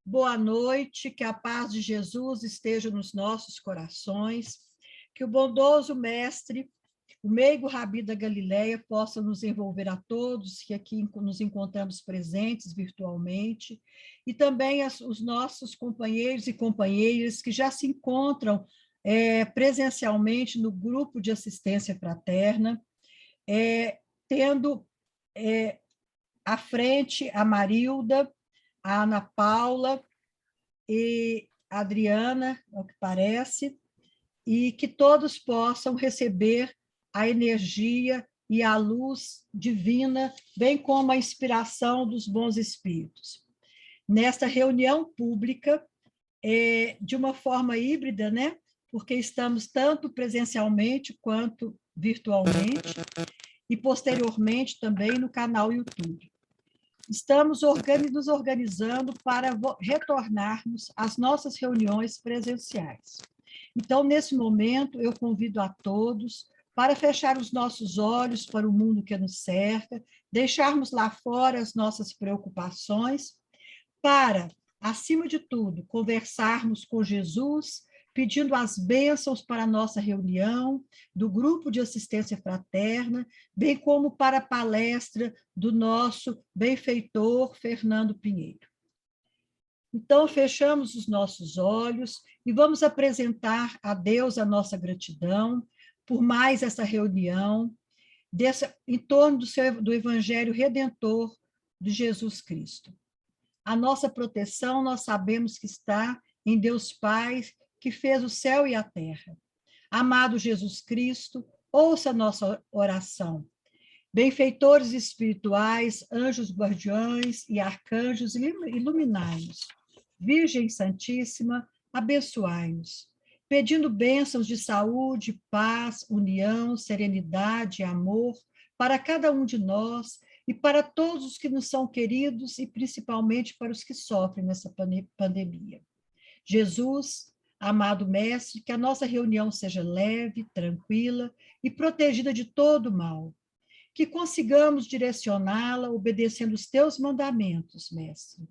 Boa noite, que a paz de Jesus esteja nos nossos corações, que o bondoso Mestre, o meigo Rabi da Galileia, possa nos envolver a todos que aqui nos encontramos presentes virtualmente, e também os nossos companheiros e companheiras que já se encontram presencialmente no grupo de assistência fraterna, tendo à frente a Marilda, a Ana Paula e a Adriana, ao que parece, e que todos possam receber a energia e a luz divina, bem como a inspiração dos bons espíritos. Nesta reunião pública, de uma forma híbrida, né? Porque estamos tanto presencialmente quanto virtualmente, e posteriormente também no canal YouTube. Estamos nos organizando para retornarmos às nossas reuniões presenciais. Então, nesse momento, eu convido a todos para fechar os nossos olhos para o mundo que nos cerca, deixarmos lá fora as nossas preocupações, para, acima de tudo, conversarmos com Jesus, pedindo as bênçãos para a nossa reunião, do grupo de assistência fraterna, bem como para a palestra do nosso benfeitor Fernando Pinheiro. Então, fechamos os nossos olhos e vamos apresentar a Deus a nossa gratidão por mais essa reunião, em torno do Evangelho Redentor de Jesus Cristo. A nossa proteção, nós sabemos que está em Deus Pai, que fez o céu e a terra. Amado Jesus Cristo, ouça a nossa oração. Benfeitores espirituais, anjos guardiões e arcanjos, iluminai-nos. Virgem Santíssima, abençoai-nos. Pedindo bênçãos de saúde, paz, união, serenidade e amor para cada um de nós e para todos os que nos são queridos e principalmente para os que sofrem nessa pandemia. Jesus, amado Mestre, que a nossa reunião seja leve, tranquila e protegida de todo mal. Que consigamos direcioná-la obedecendo os teus mandamentos, Mestre.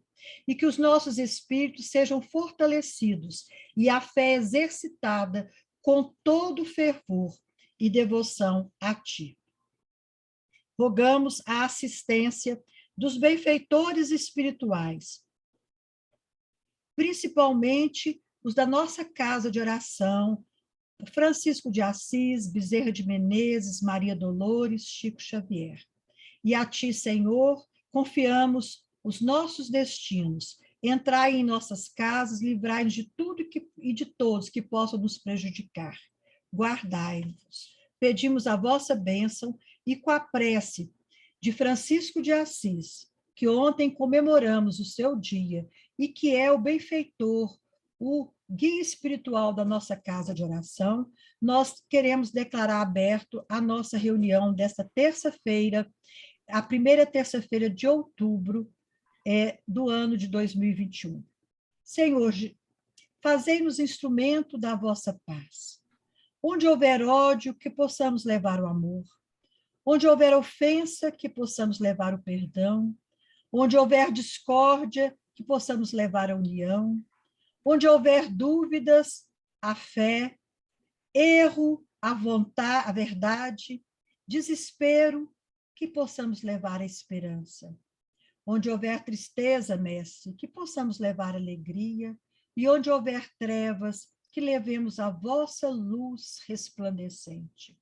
E que os nossos espíritos sejam fortalecidos e a fé exercitada com todo fervor e devoção a ti. Rogamos a assistência dos benfeitores espirituais, principalmente os da nossa casa de oração, Francisco de Assis, Bezerra de Menezes, Maria Dolores, Chico Xavier. E a ti, Senhor, confiamos os nossos destinos. Entrai em nossas casas, livrai-nos de tudo e de todos que possam nos prejudicar. Guardai-nos. Pedimos a vossa bênção e com a prece de Francisco de Assis, que ontem comemoramos o seu dia e que é o benfeitor, o guia espiritual da nossa casa de oração, nós queremos declarar aberto a nossa reunião desta terça-feira, a primeira terça-feira de outubro do ano de 2021. Senhor, fazei-nos instrumento da vossa paz. Onde houver ódio, que possamos levar o amor. Onde houver ofensa, que possamos levar o perdão. Onde houver discórdia, que possamos levar a união. Onde houver dúvidas, a fé. Erro, a vontade, a verdade. Desespero, que possamos levar a esperança. Onde houver tristeza, Mestre, que possamos levar alegria. E onde houver trevas, que levemos a vossa luz resplandecente.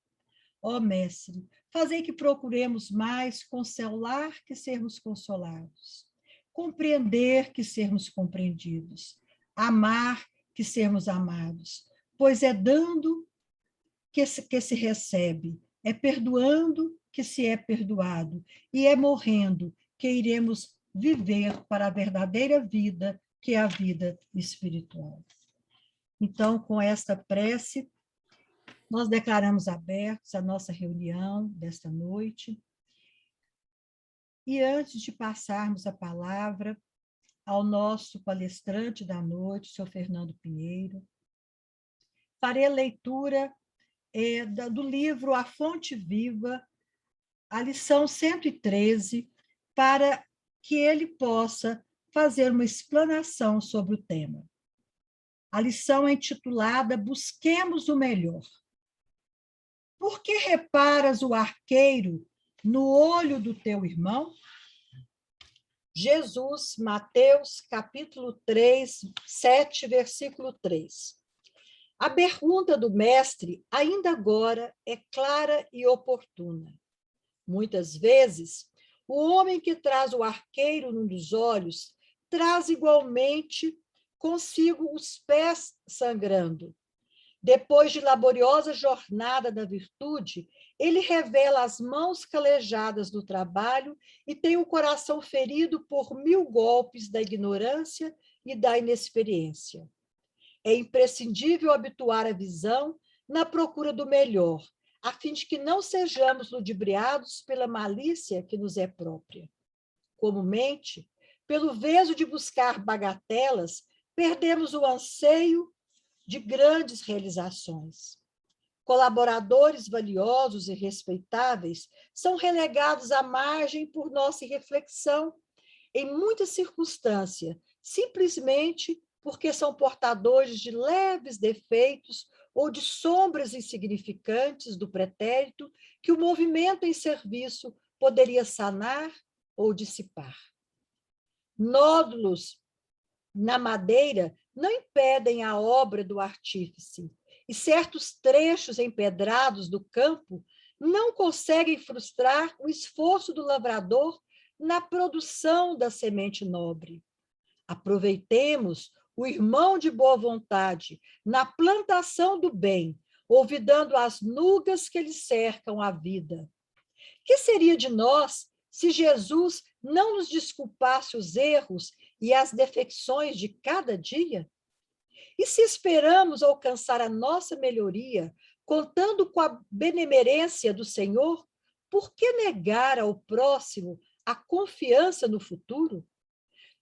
Ó Mestre, fazei que procuremos mais consolar que sermos consolados, compreender que sermos compreendidos, amar que sermos amados, pois é dando que se recebe, é perdoando que se é perdoado, e é morrendo que iremos viver para a verdadeira vida, que é a vida espiritual. Então, com esta prece, nós declaramos abertos a nossa reunião desta noite. E antes de passarmos a palavra ao nosso palestrante da noite, o senhor Fernando Pinheiro, farei a leitura do livro A Fonte Viva, a lição 113, para que ele possa fazer uma explanação sobre o tema. A lição é intitulada Busquemos o Melhor. Por que reparas o arqueiro no olho do teu irmão? Jesus, Mateus, capítulo 3, 7, versículo 3. A pergunta do mestre, ainda agora, é clara e oportuna. Muitas vezes, o homem que traz o arqueiro num dos olhos traz igualmente consigo os pés sangrando. Depois de laboriosa jornada da virtude, ele revela as mãos calejadas do trabalho e tem o coração ferido por 1000 golpes da ignorância e da inexperiência. É imprescindível habituar a visão na procura do melhor, a fim de que não sejamos ludibriados pela malícia que nos é própria. Comumente, pelo veso de buscar bagatelas, perdemos o anseio de grandes realizações. Colaboradores valiosos e respeitáveis são relegados à margem por nossa irreflexão, em muitas circunstâncias, simplesmente porque são portadores de leves defeitos ou de sombras insignificantes do pretérito que o movimento em serviço poderia sanar ou dissipar. Nódulos na madeira não impedem a obra do artífice, e certos trechos empedrados do campo não conseguem frustrar o esforço do lavrador na produção da semente nobre. Aproveitemos o irmão de boa vontade na plantação do bem, olvidando as nugas que lhe cercam a vida. Que seria de nós se Jesus não nos desculpasse os erros e as defecções de cada dia? E se esperamos alcançar a nossa melhoria, contando com a benemerência do Senhor, por que negar ao próximo a confiança no futuro?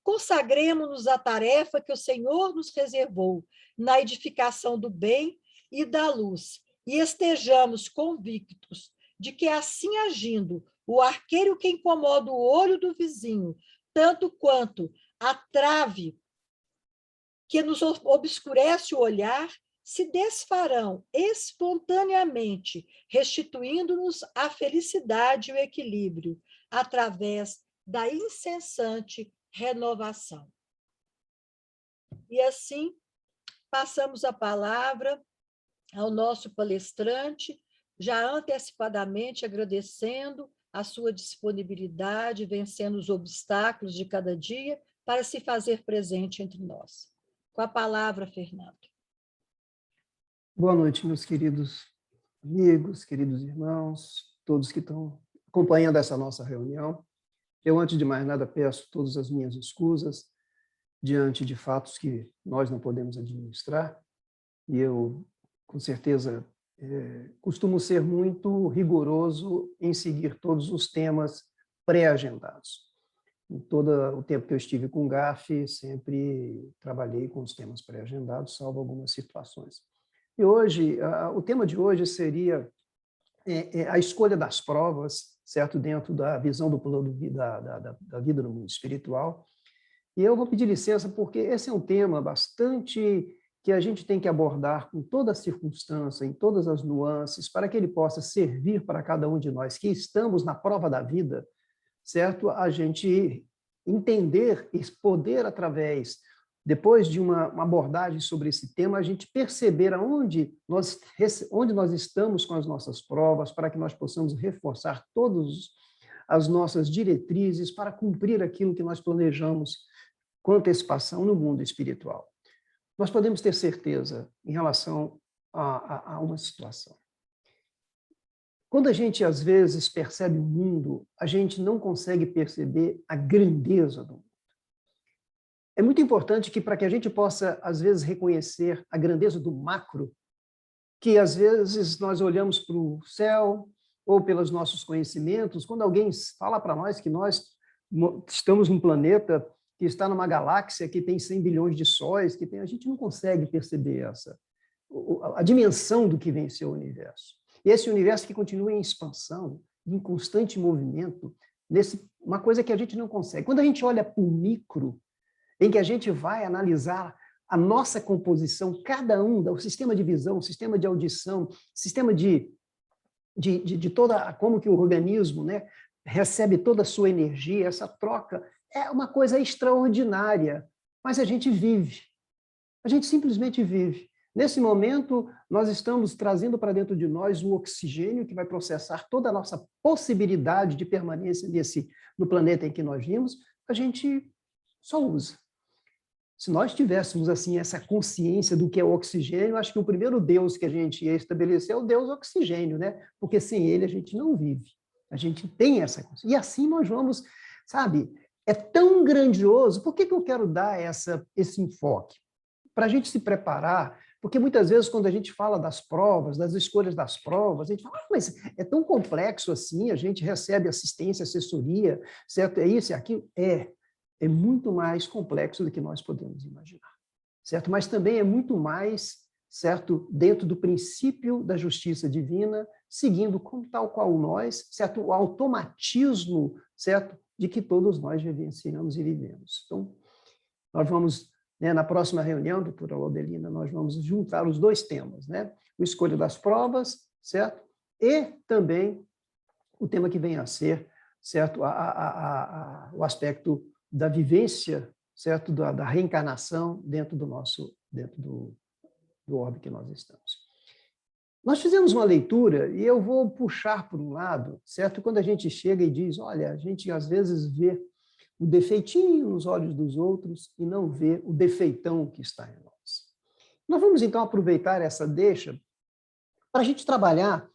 Consagremos-nos à tarefa que o Senhor nos reservou na edificação do bem e da luz, e estejamos convictos de que, assim agindo, o arqueiro que incomoda o olho do vizinho, tanto quanto a trave que nos obscurece o olhar, se desfarão espontaneamente, restituindo-nos a felicidade e o equilíbrio, através da incessante renovação. E assim, passamos a palavra ao nosso palestrante, já antecipadamente agradecendo a sua disponibilidade, vencendo os obstáculos de cada dia, para se fazer presente entre nós. Com a palavra, Fernando. Boa noite, meus queridos amigos, queridos irmãos, todos que estão acompanhando essa nossa reunião. Eu, antes de mais nada, peço todas as minhas escusas diante de fatos que nós não podemos administrar, e eu, com certeza, costumo ser muito rigoroso em seguir todos os temas pré-agendados. Em todo o tempo que eu estive com o GAF, sempre trabalhei com os temas pré-agendados, salvo algumas situações. E hoje, o tema de hoje seria a escolha das provas, certo? Dentro da visão do plano da vida no mundo espiritual. E eu vou pedir licença, porque esse é um tema bastante que a gente tem que abordar com toda a circunstância, em todas as nuances, para que ele possa servir para cada um de nós que estamos na prova da vida, certo? A gente entender e poder, através, depois de uma abordagem sobre esse tema, a gente perceber onde nós estamos com as nossas provas, para que nós possamos reforçar todas as nossas diretrizes para cumprir aquilo que nós planejamos com antecipação no mundo espiritual. Nós podemos ter certeza em relação a uma situação. Quando a gente, às vezes, percebe o mundo, a gente não consegue perceber a grandeza do mundo. É muito importante que, para que a gente possa, às vezes, reconhecer a grandeza do macro, que, às vezes, nós olhamos para o céu ou pelos nossos conhecimentos, quando alguém fala para nós que nós estamos num planeta que está numa galáxia que tem 100 bilhões de sóis, a gente não consegue perceber a dimensão do que vem ser o universo. E esse universo que continua em expansão, em constante movimento, uma coisa que a gente não consegue. Quando a gente olha para o micro, em que a gente vai analisar a nossa composição, cada um, o sistema de visão, o sistema de audição, sistema de toda, como que o organismo, né, recebe toda a sua energia, essa troca é uma coisa extraordinária, mas a gente vive, a gente simplesmente vive. Nesse momento, nós estamos trazendo para dentro de nós o oxigênio que vai processar toda a nossa possibilidade de permanência no planeta em que nós vimos, a gente só usa. Se nós tivéssemos assim essa consciência do que é o oxigênio, acho que o primeiro Deus que a gente ia estabelecer é o Deus oxigênio, né? Porque sem ele a gente não vive. A gente tem essa consciência. E assim nós vamos, sabe? É tão grandioso. Por que eu quero dar esse enfoque? Para a gente se preparar, porque muitas vezes quando a gente fala das provas, das escolhas das provas, a gente fala, mas é tão complexo assim, a gente recebe assistência, assessoria, certo? É isso, é aquilo? É muito mais complexo do que nós podemos imaginar, certo? Mas também é muito mais, certo, dentro do princípio da justiça divina, seguindo tal qual nós, certo, o automatismo, certo, de que todos nós vivenciamos e vivemos. Então, nós vamos, né, na próxima reunião, doutora Laudelina, nós vamos juntar os dois temas, né? O escolha das provas, certo? E também o tema que vem a ser, certo, o aspecto da vivência, certo, da reencarnação dentro do orbe que nós estamos. Nós fizemos uma leitura e eu vou puxar por um lado, certo? Quando a gente chega e diz, olha, a gente às vezes vê o defeitinho nos olhos dos outros e não vê o defeitão que está em nós. Nós vamos então aproveitar essa deixa para a gente trabalhar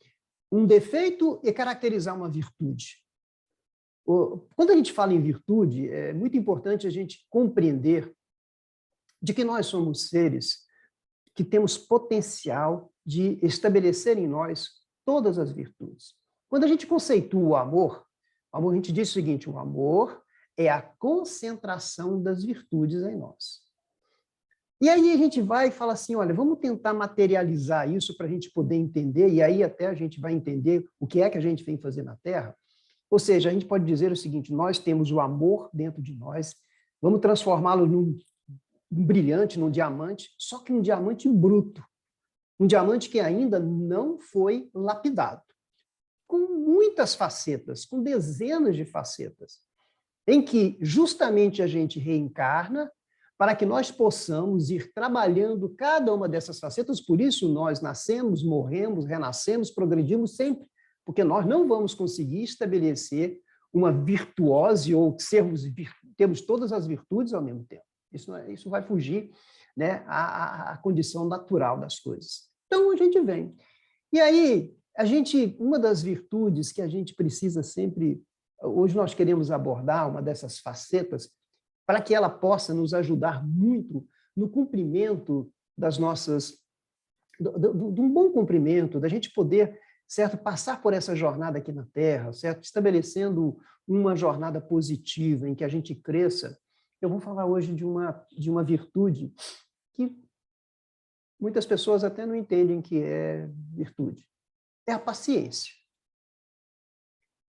um defeito e caracterizar uma virtude. Quando a gente fala em virtude, é muito importante a gente compreender de que nós somos seres que temos potencial de estabelecer em nós todas as virtudes. Quando a gente conceitua o amor, a gente diz o seguinte, o amor é a concentração das virtudes em nós. E aí a gente vai e fala assim, olha, vamos tentar materializar isso para a gente poder entender, e aí até a gente vai entender o que é que a gente vem fazer na Terra. Ou seja, a gente pode dizer o seguinte, nós temos o amor dentro de nós, vamos transformá-lo num brilhante, num diamante, só que um diamante bruto, um diamante que ainda não foi lapidado, com muitas facetas, com dezenas de facetas, em que justamente a gente reencarna para que nós possamos ir trabalhando cada uma dessas facetas, por isso nós nascemos, morremos, renascemos, progredimos sempre, porque nós não vamos conseguir estabelecer uma virtuose ou termos todas as virtudes ao mesmo tempo. Isso vai fugir, né, à condição natural das coisas. Então, a gente vem. E aí, uma das virtudes que a gente precisa sempre... Hoje nós queremos abordar uma dessas facetas para que ela possa nos ajudar muito no cumprimento das nossas... de um bom cumprimento, da gente poder, certo, passar por essa jornada aqui na Terra, certo, estabelecendo uma jornada positiva em que a gente cresça. Eu vou falar hoje de uma virtude que muitas pessoas até não entendem que é virtude. É a paciência.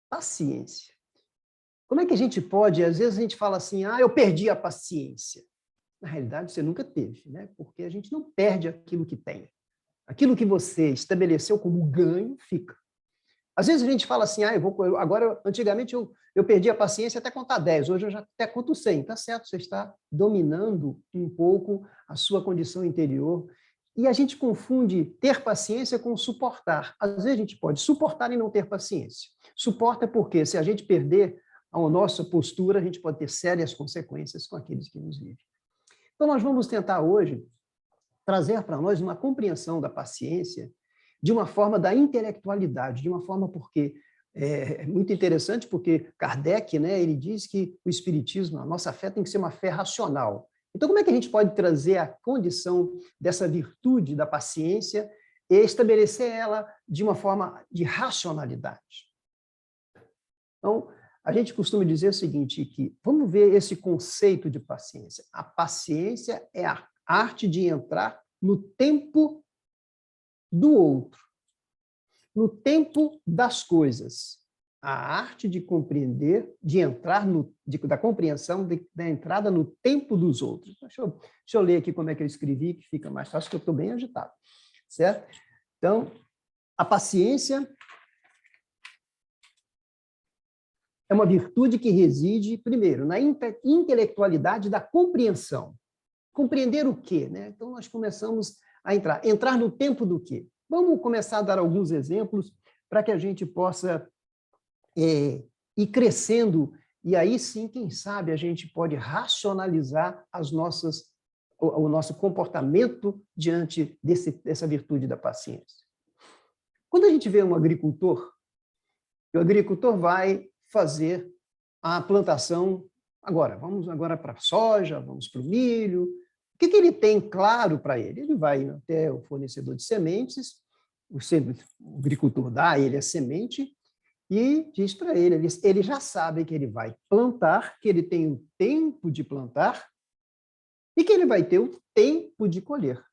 Paciência. Como é que a gente pode, às vezes a gente fala assim, eu perdi a paciência. Na realidade, você nunca teve, né? Porque a gente não perde aquilo que tem. Aquilo que você estabeleceu como ganho, fica. Às vezes a gente fala assim, agora, antigamente eu perdi a paciência até contar 10, hoje eu já até conto 100. Tá certo, você está dominando um pouco a sua condição interior. E a gente confunde ter paciência com suportar. Às vezes a gente pode suportar e não ter paciência. Suporta porque se a gente perder a nossa postura, a gente pode ter sérias consequências com aqueles que nos vivem. Então nós vamos tentar hoje trazer para nós uma compreensão da paciência de uma forma da intelectualidade, de uma forma porque é muito interessante, porque Kardec, né, ele diz que o espiritismo, a nossa fé tem que ser uma fé racional. Então, como é que a gente pode trazer a condição dessa virtude da paciência e estabelecer ela de uma forma de racionalidade? Então, a gente costuma dizer o seguinte, que vamos ver esse conceito de paciência. A paciência é a arte de entrar no tempo do outro, no tempo das coisas. a arte de compreender, de entrar da compreensão, da entrada no tempo dos outros. Deixa eu ler aqui como é que eu escrevi, que fica mais fácil, que eu estou bem agitado, certo? Então, a paciência é uma virtude que reside, primeiro, na intelectualidade da compreensão. Compreender o quê? Né? Então, nós começamos a entrar no tempo do quê? Vamos começar a dar alguns exemplos para que a gente possa ir crescendo, e aí sim, quem sabe, a gente pode racionalizar o nosso comportamento diante dessa virtude da paciência. Quando a gente vê um agricultor, o agricultor vai fazer a plantação agora. Vamos agora para a soja, vamos para o milho. O que ele tem claro para ele? Ele vai até o fornecedor de sementes, o agricultor dá a ele a semente e diz para ele, ele já sabe que ele vai plantar, que ele tem o tempo de plantar e que ele vai ter o tempo de colher.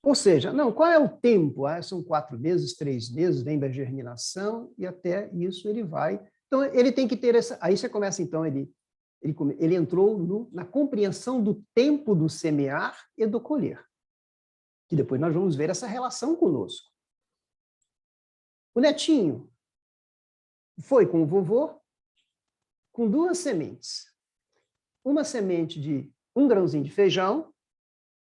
Ou seja, não, qual é o tempo? São 4 meses, 3 meses, vem da germinação e até isso ele vai. Então, ele tem que ter essa... Aí você começa, então, ele entrou na compreensão do tempo do semear e do colher. Que depois nós vamos ver essa relação conosco. O netinho foi com o vovô com 2 sementes. Uma semente de 1 grãozinho de feijão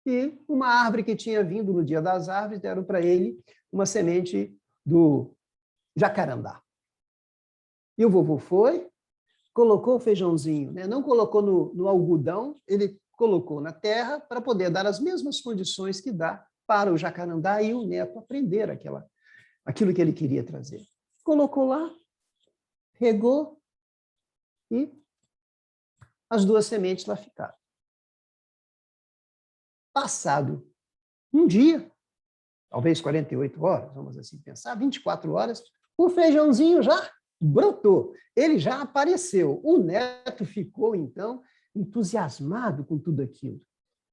e uma árvore que tinha vindo no Dia das Árvores, deram para ele uma semente do jacarandá. E o vovô foi, colocou o feijãozinho, né? Não colocou no algodão, ele colocou na terra para poder dar as mesmas condições que dá para o jacarandá e o neto aprender aquilo que ele queria trazer. Colocou lá, regou e as 2 sementes lá ficaram. Passado um dia, talvez 48 horas, vamos assim pensar, 24 horas, o feijãozinho já brotou, ele já apareceu. O neto ficou, então, entusiasmado com tudo aquilo.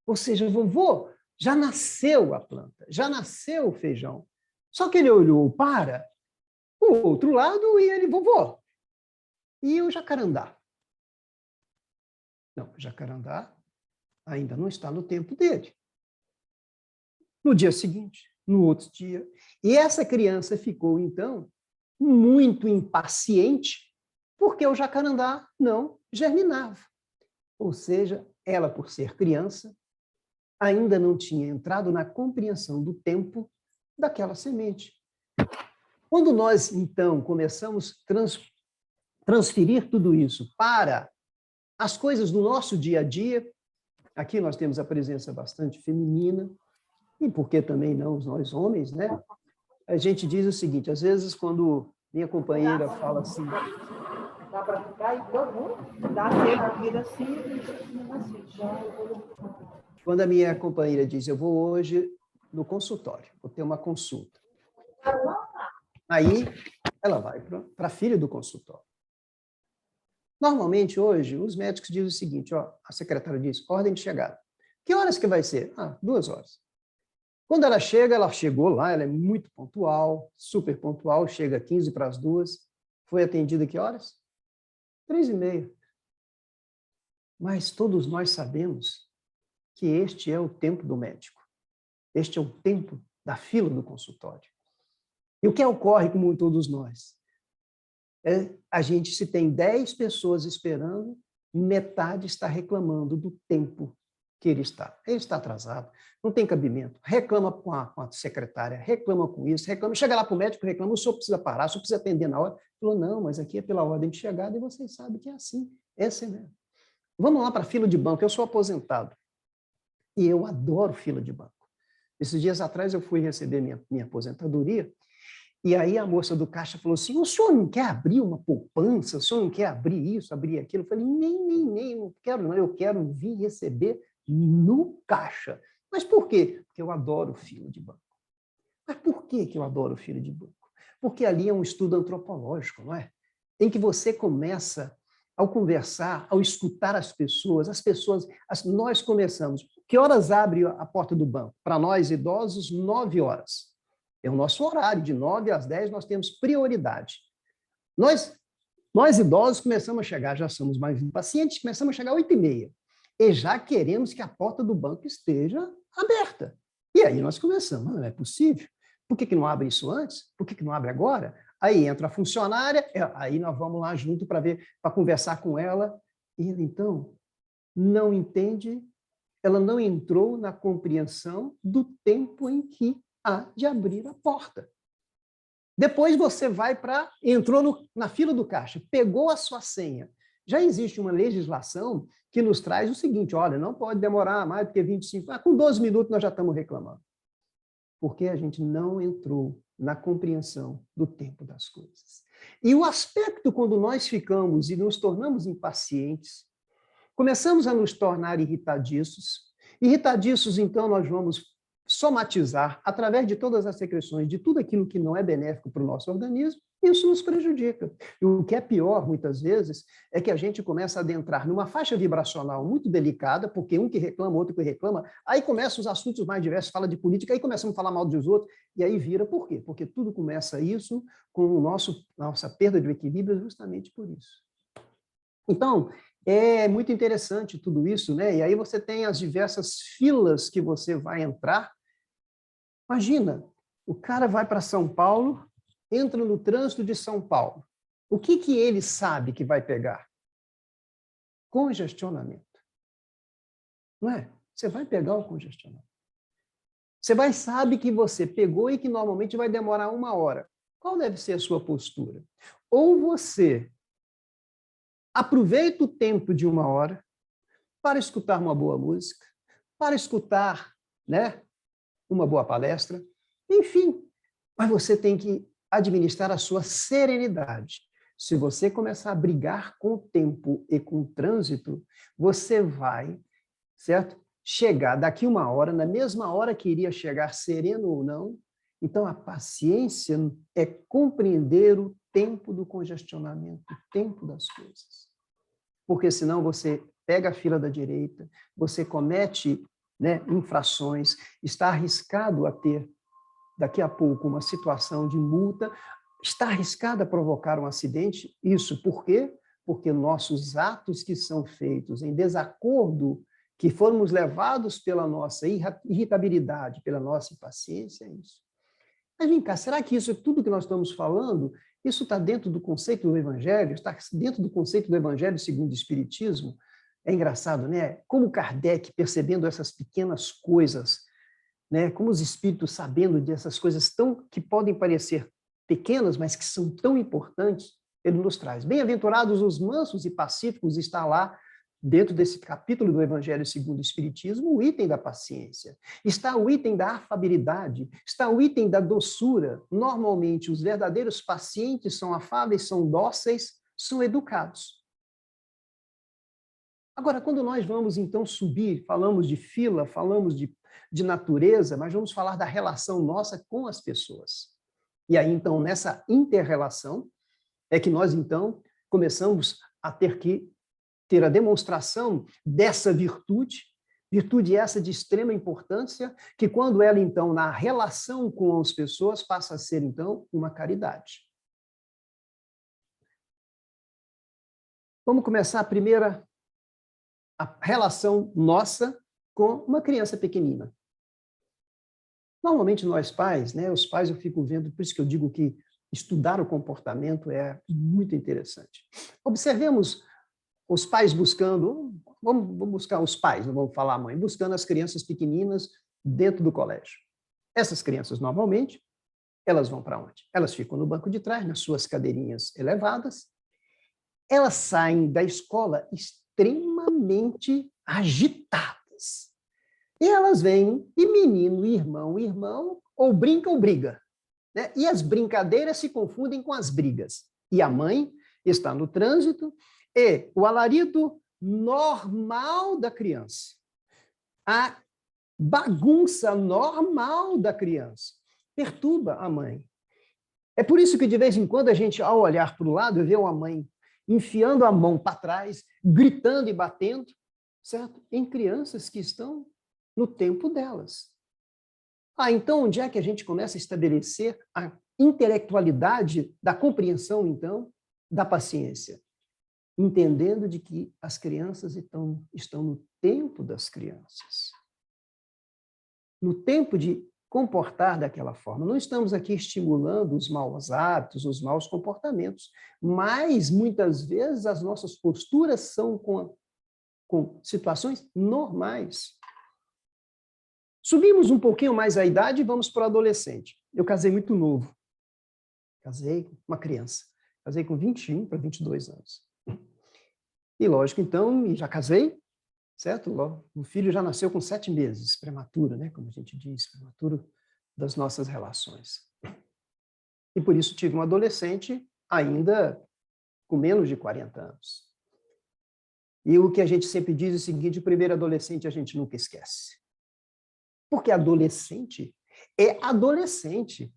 Ou seja, vovô, já nasceu a planta, já nasceu o feijão. Só que ele olhou para o outro lado e ele, vovô, e o jacarandá? Não, o jacarandá ainda não está no tempo dele. No dia seguinte, no outro dia. E essa criança ficou, então, muito impaciente, porque o jacarandá não germinava. Ou seja, ela, por ser criança, ainda não tinha entrado na compreensão do tempo daquela semente. Quando nós, então, começamos a transferir tudo isso para as coisas do nosso dia a dia, aqui nós temos a presença bastante feminina, e por que também não nós homens, né? A gente diz o seguinte, às vezes quando minha companheira fala assim... Dá para ficar e todo mundo dá tempo, vira assim, Quando a minha companheira diz, eu vou hoje no consultório, vou ter uma consulta. Aí ela vai para a filha do consultório. Normalmente, hoje, os médicos dizem o seguinte, ó, a secretária diz, ordem de chegada. Que horas que vai ser? 2 horas. Quando ela chega, ela chegou lá, ela é muito pontual, super pontual, chega 15 para as 2. Foi atendida que horas? 3h30. Mas todos nós sabemos que este é o tempo do médico. Este é o tempo da fila do consultório. E o que ocorre com todos nós? A gente, se tem 10 pessoas esperando, metade está reclamando do tempo que ele está. Ele está atrasado, não tem cabimento, reclama com a secretária, reclama com isso, reclama, chega lá para o médico, reclama, o senhor precisa parar, o senhor precisa atender na hora. Falou, não, mas aqui é pela ordem de chegada e vocês sabem que é assim, é assim mesmo. Vamos lá para a fila de banco, eu sou aposentado e eu adoro fila de banco. Esses dias atrás eu fui receber minha aposentadoria e aí a moça do caixa falou assim, o senhor não quer abrir uma poupança, o senhor não quer abrir isso, abrir aquilo? Eu falei, nem, não quero não, eu quero vir receber no caixa. Mas por quê? Porque eu adoro fila de banco. Mas por que eu adoro fila de banco? Porque ali é um estudo antropológico, não é? Em que você começa, ao conversar, ao escutar as pessoas, nós começamos. Que horas abre a porta do banco? Para nós idosos, 9 horas. É o nosso horário, de 9 às 10 nós temos prioridade. Nós idosos começamos a chegar, já somos mais impacientes, começamos a chegar às 8h30. E já queremos que a porta do banco esteja aberta. E aí nós começamos, não é possível. Por que não abre isso antes? Por que não abre agora? Aí entra a funcionária, aí nós vamos lá junto para conversar com ela. E ela, então, não entende, ela não entrou na compreensão do tempo em que há de abrir a porta. Depois você entrou na fila do caixa, pegou a sua senha. Já existe uma legislação que nos traz o seguinte, olha, não pode demorar mais do que 25, com 12 minutos nós já estamos reclamando. Porque a gente não entrou na compreensão do tempo das coisas. E o aspecto quando nós ficamos e nos tornamos impacientes, começamos a nos tornar irritadiços. Irritadiços, então, nós vamos somatizar através de todas as secreções de tudo aquilo que não é benéfico para o nosso organismo, isso nos prejudica. E o que é pior, muitas vezes, é que a gente começa a adentrar numa faixa vibracional muito delicada, porque um que reclama, outro que reclama, aí começam os assuntos mais diversos, fala de política, aí começamos a falar mal dos outros, e aí vira, por quê? Porque tudo começa isso com nossa perda de equilíbrio justamente por isso. Então, é muito interessante tudo isso, né? E aí você tem as diversas filas que você vai entrar. Imagina, o cara vai para São Paulo, entra no trânsito de São Paulo. O que ele sabe que vai pegar? Congestionamento. Não é? Você vai pegar o congestionamento. Você sabe que você pegou e que normalmente vai demorar 1 hora. Qual deve ser a sua postura? Ou você aproveita o tempo de 1 hora para escutar uma boa música, para escutar, né, uma boa palestra, enfim. Mas você tem que administrar a sua serenidade. Se você começar a brigar com o tempo e com o trânsito, você vai, certo? Chegar daqui 1 hora, na mesma hora que iria chegar sereno ou não. Então, a paciência é compreender o tempo do congestionamento, o tempo das coisas. Porque senão você pega a fila da direita, você comete, né, infrações, está arriscado a ter, daqui a pouco, uma situação de multa, está arriscado a provocar um acidente. Isso por quê? Porque nossos atos que são feitos em desacordo, que fomos levados pela nossa irritabilidade, pela nossa impaciência, é isso. Mas vem cá, será que isso é tudo que nós estamos falando? Isso está dentro do conceito do Evangelho? Está dentro do conceito do Evangelho segundo o Espiritismo? É engraçado, né? Como Kardec, percebendo essas pequenas coisas, né? Como os espíritos sabendo dessas coisas que podem parecer pequenas, mas que são tão importantes, ele nos traz. Bem-aventurados os mansos e pacíficos, está lá, dentro desse capítulo do Evangelho segundo o Espiritismo, o item da paciência. Está o item da afabilidade, está o item da doçura. Normalmente, os verdadeiros pacientes são afáveis, são dóceis, são educados. Agora, quando nós vamos, então, subir, falamos de fila, falamos de natureza, mas vamos falar da relação nossa com as pessoas. E aí, então, nessa inter-relação, é que nós, então, começamos a ter a demonstração dessa virtude essa de extrema importância, que quando ela, então, na relação com as pessoas, passa a ser, então, uma caridade. Vamos começar a relação nossa com uma criança pequenina. Normalmente nós pais, né, os pais eu fico vendo, por isso que eu digo que estudar o comportamento é muito interessante. Observemos os pais buscando, vamos buscar os pais, não vamos falar a mãe, buscando as crianças pequeninas dentro do colégio. Essas crianças, normalmente, elas vão para onde? Elas ficam no banco de trás, nas suas cadeirinhas elevadas. Elas saem da escola extremamente agitadas. E elas vêm, e menino, irmão, ou brinca ou briga. Né? E as brincadeiras se confundem com as brigas. E a mãe está no trânsito, e o alarido normal da criança, a bagunça normal da criança, perturba a mãe. É por isso que, de vez em quando, a gente, ao olhar para o lado, vê uma mãe enfiando a mão para trás, gritando e batendo, certo? Em crianças que estão no tempo delas. Então, onde é que a gente começa a estabelecer a intelectualidade da compreensão, então, da paciência, entendendo de que as crianças estão no tempo das crianças, no tempo de comportar daquela forma. Não estamos aqui estimulando os maus hábitos, os maus comportamentos, mas, muitas vezes, as nossas posturas são com situações normais. Subimos um pouquinho mais a idade e vamos para o adolescente. Eu casei muito novo. Casei com uma criança. Casei com 21 para 22 anos. E, lógico, então, já casei, certo? O filho já nasceu com 7 meses, prematuro, né? Como a gente diz, prematuro das nossas relações. E, por isso, tive um adolescente ainda com menos de 40 anos. E o que a gente sempre diz é o seguinte: o primeiro adolescente a gente nunca esquece. Porque adolescente é adolescente.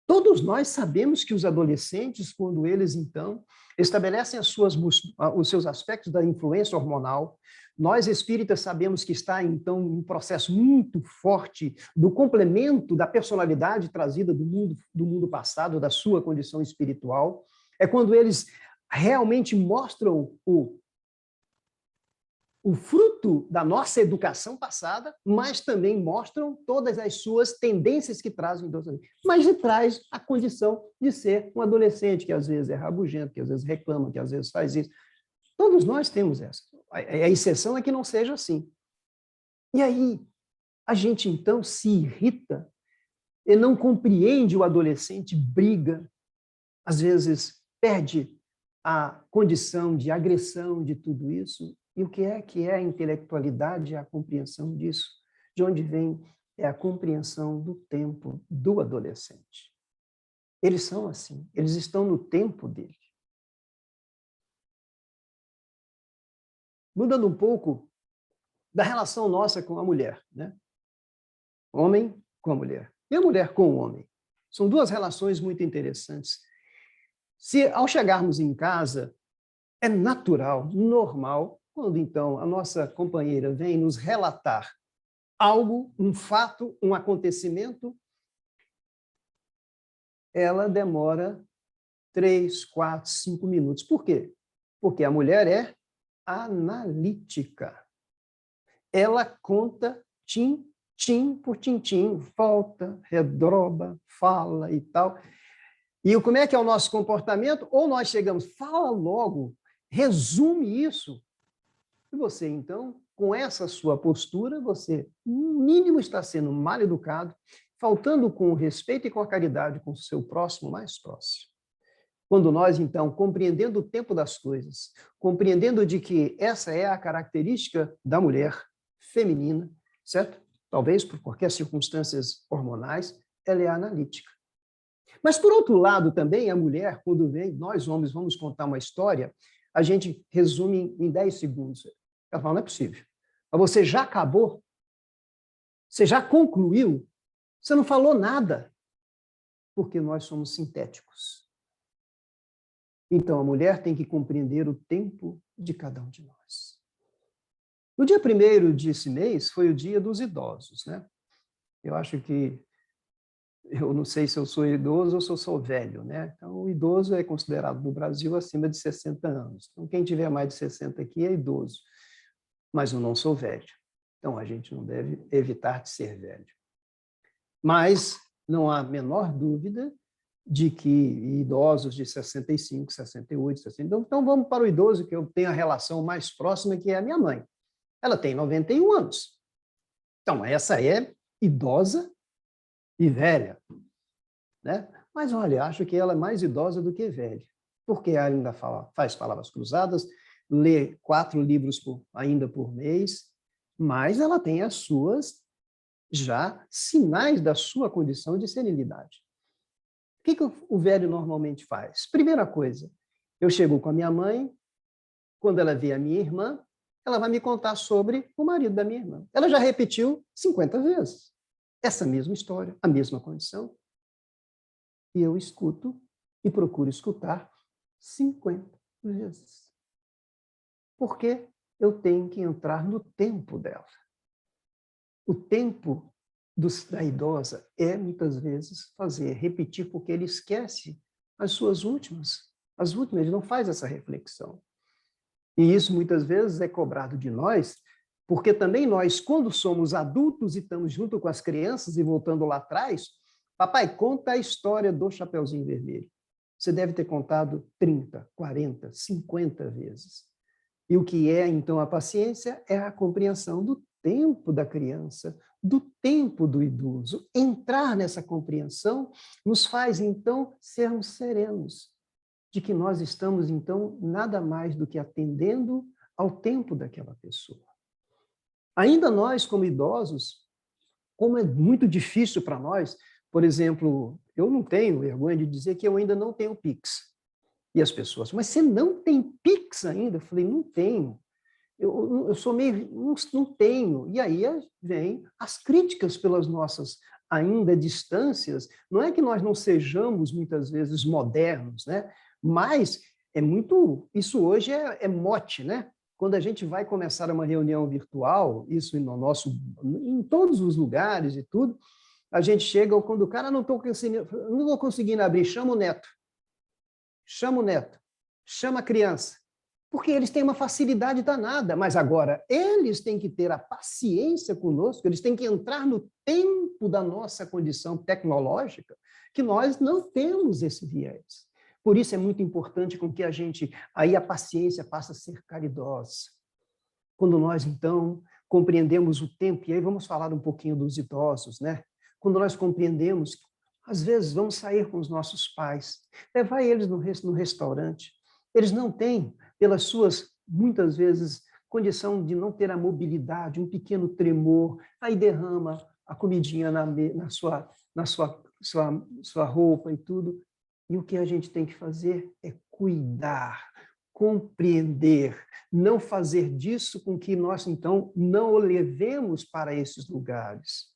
Todos nós sabemos que os adolescentes, quando eles, então, estabelecem os seus aspectos da influência hormonal, nós espíritas sabemos que está, então, um processo muito forte do complemento da personalidade trazida do mundo passado, da sua condição espiritual. É quando eles realmente mostram o fruto da nossa educação passada, mas também mostram todas as suas tendências que trazem, mas traz a condição de ser um adolescente, que às vezes é rabugento, que às vezes reclama, que às vezes faz isso. Todos nós temos essa. A exceção é que não seja assim. E aí, a gente então se irrita e não compreende o adolescente, briga, às vezes perde a condição de agressão de tudo isso. E o que é a intelectualidade, a compreensão disso? De onde vem? É a compreensão do tempo do adolescente. Eles são assim, eles estão no tempo dele. Mudando um pouco da relação nossa com a mulher, né? Homem com a mulher e a mulher com o homem. São duas relações muito interessantes. Se, ao chegarmos em casa, é natural, normal, quando, então, a nossa companheira vem nos relatar algo, um fato, um acontecimento, ela demora 3, 4, 5 minutos. Por quê? Porque a mulher é analítica. Ela conta tim por tim, volta, redroba, fala e tal. E como é que é o nosso comportamento? Ou nós chegamos, fala logo, resume isso. E você, então, com essa sua postura, você, no mínimo, está sendo mal educado, faltando com o respeito e com a caridade com o seu próximo mais próximo. Quando nós, então, compreendendo o tempo das coisas, compreendendo de que essa é a característica da mulher feminina, certo? Talvez por qualquer circunstâncias hormonais, ela é analítica. Mas, por outro lado, também, a mulher, quando vem, nós homens vamos contar uma história, a gente resume em 10 segundos. Ela fala, não é possível. Mas você já acabou? Você já concluiu? Você não falou nada. Porque nós somos sintéticos. Então, a mulher tem que compreender o tempo de cada um de nós. No dia 1º desse mês foi o dia dos idosos, né? Eu acho que, eu não sei se eu sou idoso ou se eu sou velho, né? Então, o idoso é considerado no Brasil acima de 60 anos. Então, quem tiver mais de 60 aqui é idoso. Mas eu não sou velho. Então, a gente não deve evitar de ser velho. Mas não há a menor dúvida de que idosos de 65, 68, 60... Então, vamos para o idoso, que eu tenho a relação mais próxima, que é a minha mãe. Ela tem 91 anos. Então, essa é idosa e velha, né? Mas, olha, acho que ela é mais idosa do que velha, porque ela ainda faz palavras cruzadas, lê 4 livros ainda por mês, mas ela tem as suas, já, sinais da sua condição de senilidade. O que o velho normalmente faz? Primeira coisa, eu chego com a minha mãe, quando ela vê a minha irmã, ela vai me contar sobre o marido da minha irmã. Ela já repetiu 50 vezes essa mesma história, a mesma condição. E eu escuto e procuro escutar 50 vezes. Porque eu tenho que entrar no tempo dela. O tempo da idosa é, muitas vezes, repetir, porque ele esquece as suas últimas As últimas, ele não faz essa reflexão. E isso, muitas vezes, é cobrado de nós, porque também nós, quando somos adultos e estamos junto com as crianças, e voltando lá atrás, papai, conta a história do Chapeuzinho Vermelho. Você deve ter contado 30, 40, 50 vezes. E o que é, então, a paciência? É a compreensão do tempo da criança, do tempo do idoso. Entrar nessa compreensão nos faz, então, sermos serenos, de que nós estamos, então, nada mais do que atendendo ao tempo daquela pessoa. Ainda nós, como idosos, como é muito difícil para nós, por exemplo, eu não tenho vergonha de dizer que eu ainda não tenho Pix. E as pessoas, mas você não tem Pix ainda? Eu falei, não tenho. Eu sou meio, não tenho. E aí vem as críticas pelas nossas ainda distâncias. Não é que nós não sejamos muitas vezes modernos, né? Mas é muito, isso hoje é mote, né? Quando a gente vai começar uma reunião virtual, isso no nosso, em todos os lugares e tudo, a gente chega quando o cara não estou conseguindo abrir, chama o neto. Chama o neto, chama a criança, porque eles têm uma facilidade danada, mas agora eles têm que ter a paciência conosco, eles têm que entrar no tempo da nossa condição tecnológica, que nós não temos esse viés. Por isso é muito importante com que a gente, aí a paciência passa a ser caridosa. Quando nós, então, compreendemos o tempo, e aí vamos falar um pouquinho dos idosos, né? Quando nós compreendemos, às vezes vamos sair com os nossos pais, levar eles no restaurante. Eles não têm, pelas suas, muitas vezes, condição de não ter a mobilidade, um pequeno tremor, aí derrama a comidinha na sua roupa e tudo. E o que a gente tem que fazer é cuidar, compreender, não fazer disso com que nós, então, não o levemos para esses lugares.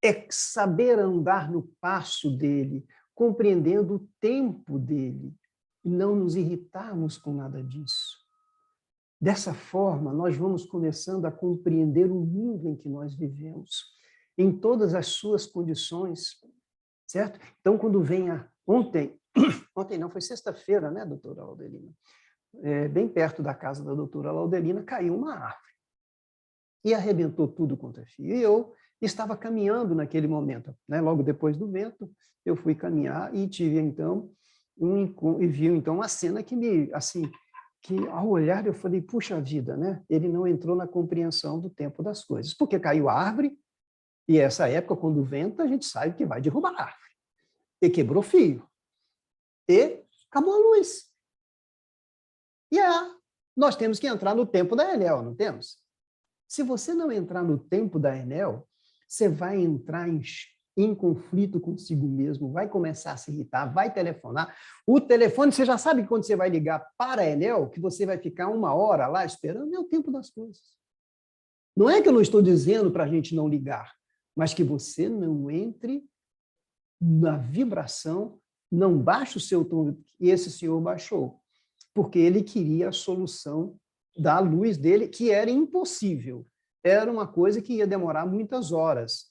É saber andar no passo dele, compreendendo o tempo dele, e não nos irritarmos com nada disso. Dessa forma, nós vamos começando a compreender o mundo em que nós vivemos, em todas as suas condições, certo? Então, quando vem ontem não, foi sexta-feira, né, doutora Laudelina? Bem perto da casa da doutora Laudelina, caiu uma árvore. E arrebentou tudo quanto é fio. E eu estava caminhando naquele momento, né? Logo depois do vento, eu fui caminhar e tive, então, e vi, então, uma cena que me, assim, que ao olhar eu falei, puxa vida, né? Ele não entrou na compreensão do tempo das coisas, porque caiu a árvore, e essa época, quando venta, a gente sabe que vai derrubar a árvore. E quebrou fio. E acabou a luz. E nós temos que entrar no tempo da Enel, não temos? Se você não entrar no tempo da Enel, você vai entrar em conflito consigo mesmo, vai começar a se irritar, vai telefonar. O telefone, você já sabe que quando você vai ligar para a Enel, que você vai ficar 1 hora lá esperando, é o tempo das coisas. Não é que eu não estou dizendo para a gente não ligar, mas que você não entre na vibração, não baixe o seu tom, e esse senhor baixou, porque ele queria a solução da luz dele, que era impossível. Era uma coisa que ia demorar muitas horas.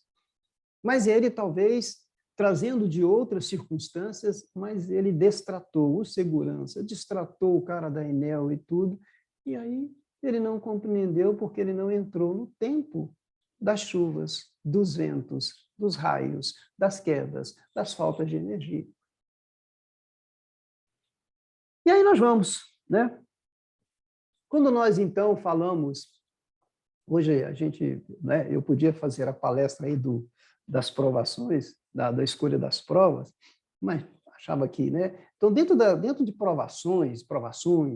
Mas ele, talvez, trazendo de outras circunstâncias, mas ele destratou o segurança, destratou o cara da Enel e tudo, e aí ele não compreendeu porque ele não entrou no tempo das chuvas, dos ventos, dos raios, das quedas, das faltas de energia. E aí nós vamos, né? Quando nós, então, falamos, hoje a gente, né, eu podia fazer a palestra aí das provações, da escolha das provas, mas achava que, né? Então, dentro de provações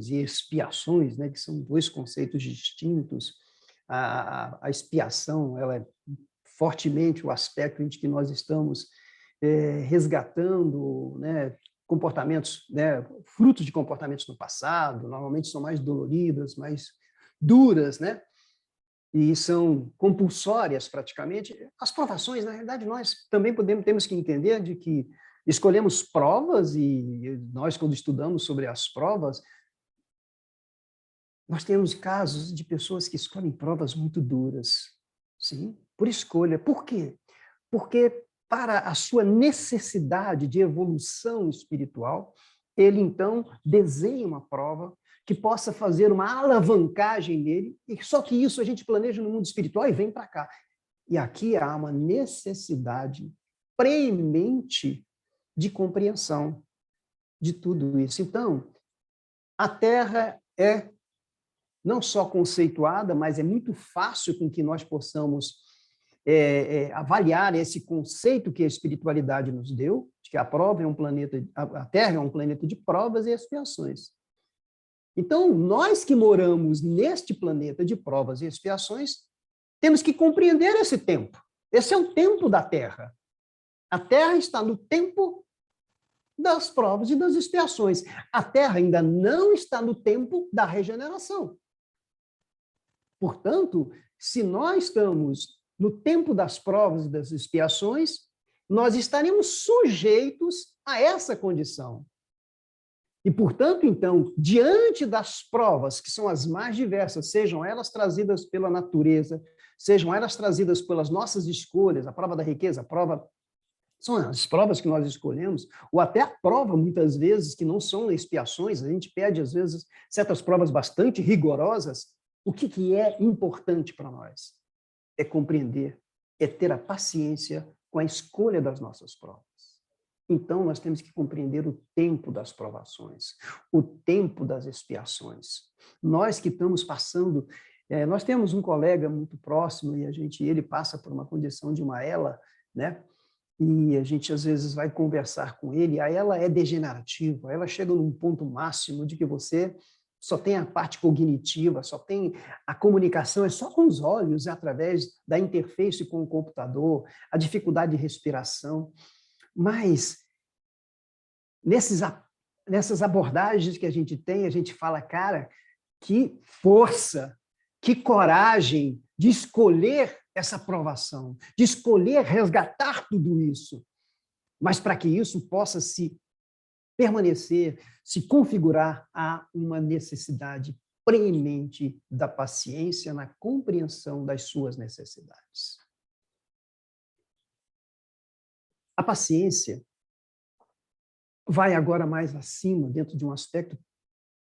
e expiações, né, que são 2 conceitos distintos, a expiação, ela é fortemente o aspecto em que nós estamos resgatando, né, comportamentos, né, frutos de comportamentos no passado, normalmente são mais doloridas, mais duras, né? E são compulsórias praticamente. As provações, na realidade, nós também temos que entender de que escolhemos provas e nós, quando estudamos sobre as provas, nós temos casos de pessoas que escolhem provas muito duras, sim, por escolha. Por quê? Porque para a sua necessidade de evolução espiritual, ele então desenha uma prova que possa fazer uma alavancagem nele, e só que isso a gente planeja no mundo espiritual e vem para cá. E aqui há uma necessidade premente de compreensão de tudo isso. Então, a Terra é não só conceituada, mas é muito fácil com que nós possamos avaliar esse conceito que a espiritualidade nos deu, de que a Terra é um planeta de provas e expiações. Então, nós que moramos neste planeta de provas e expiações, temos que compreender esse tempo. Esse é o tempo da Terra. A Terra está no tempo das provas e das expiações. A Terra ainda não está no tempo da regeneração. Portanto, se nós estamos no tempo das provas e das expiações, nós estaremos sujeitos a essa condição. E, portanto, então, diante das provas, que são as mais diversas, sejam elas trazidas pela natureza, sejam elas trazidas pelas nossas escolhas, a prova da riqueza, são as provas que nós escolhemos, ou até a prova, muitas vezes, que não são expiações, a gente pede, às vezes, certas provas bastante rigorosas. O que é importante para nós? É compreender, é ter a paciência com a escolha das nossas provas. Então, nós temos que compreender o tempo das provações, o tempo das expiações. Nós que estamos passando... nós temos um colega muito próximo e ele passa por uma condição de uma ELA, né? E a gente, às vezes, vai conversar com ele, a ELA é degenerativa, ela chega num ponto máximo de que você só tem a parte cognitiva, só tem a comunicação, é só com os olhos, é através da interface com o computador, a dificuldade de respiração. Mas, nessas abordagens que a gente tem, a gente fala, cara, que força, que coragem de escolher essa provação, de escolher resgatar tudo isso. Mas para que isso possa se permanecer, se configurar, há uma necessidade premente da paciência na compreensão das suas necessidades. A paciência vai agora mais acima, dentro de um aspecto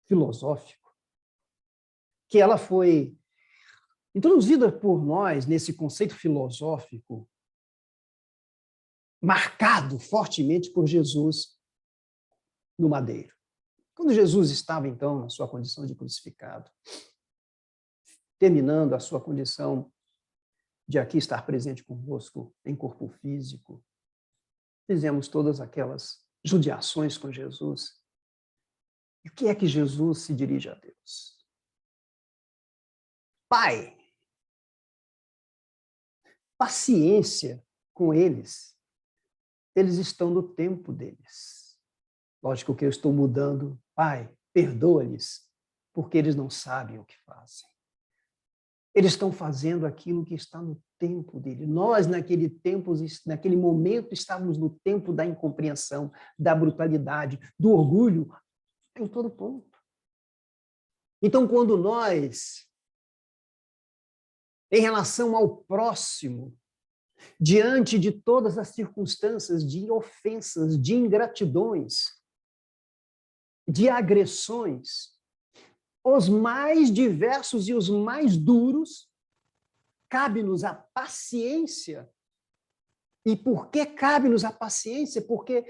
filosófico, que ela foi introduzida por nós nesse conceito filosófico, marcado fortemente por Jesus no madeiro. Quando Jesus estava, então, na sua condição de crucificado, terminando a sua condição de aqui estar presente convosco em corpo físico, fizemos todas aquelas judiações com Jesus. E o que é que Jesus se dirige a Deus? Pai, paciência com eles. Eles estão no tempo deles. Lógico que eu estou mudando. Pai, perdoa-lhes, porque eles não sabem o que fazem. Eles estão fazendo aquilo que está no tempo dele. Nós, naquele momento, estávamos no tempo da incompreensão, da brutalidade, do orgulho, em todo ponto. Então, quando nós, em relação ao próximo, diante de todas as circunstâncias de ofensas, de ingratidões, de agressões, os mais diversos e os mais duros, cabe-nos a paciência. E por que cabe-nos a paciência? Porque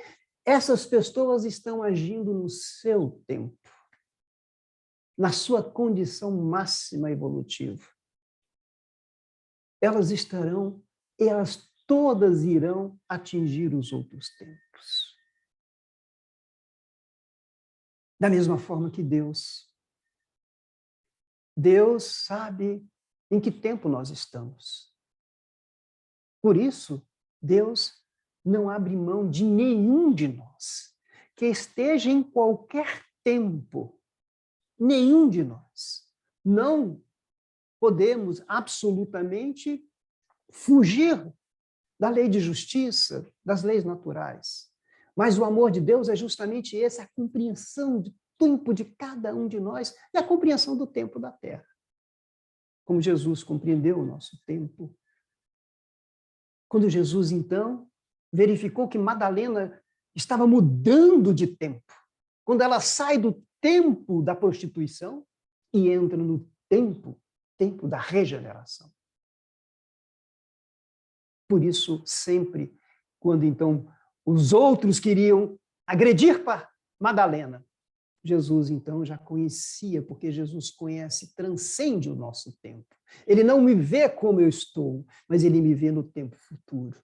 essas pessoas estão agindo no seu tempo, na sua condição máxima evolutiva. Elas todas irão atingir os outros tempos. Da mesma forma que Deus sabe em que tempo nós estamos. Por isso, Deus não abre mão de nenhum de nós, que esteja em qualquer tempo. Nenhum de nós. Não podemos absolutamente fugir da lei de justiça, das leis naturais. Mas o amor de Deus é justamente esse, a compreensão do tempo de cada um de nós e a compreensão do tempo da Terra. Como Jesus compreendeu o nosso tempo. Quando Jesus, então, verificou que Madalena estava mudando de tempo, quando ela sai do tempo da prostituição e entra no tempo da regeneração. Por isso, sempre, quando então os outros queriam agredir Madalena, Jesus então já conhecia, porque Jesus conhece, transcende o nosso tempo. Ele não me vê como eu estou, mas ele me vê no tempo futuro.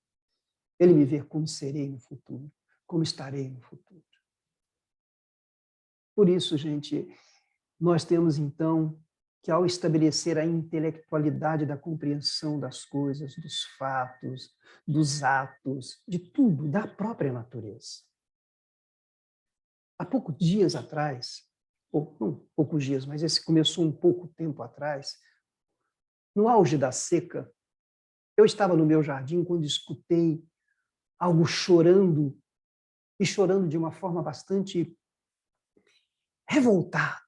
Ele me vê como serei no futuro, como estarei no futuro. Por isso, gente, nós temos então que, ao estabelecer a intelectualidade da compreensão das coisas, dos fatos, dos atos, de tudo, da própria natureza. Há poucos dias atrás, ou não poucos dias, mas esse começou um pouco tempo atrás, no auge da seca, eu estava no meu jardim quando escutei algo chorando, e chorando de uma forma bastante revoltada.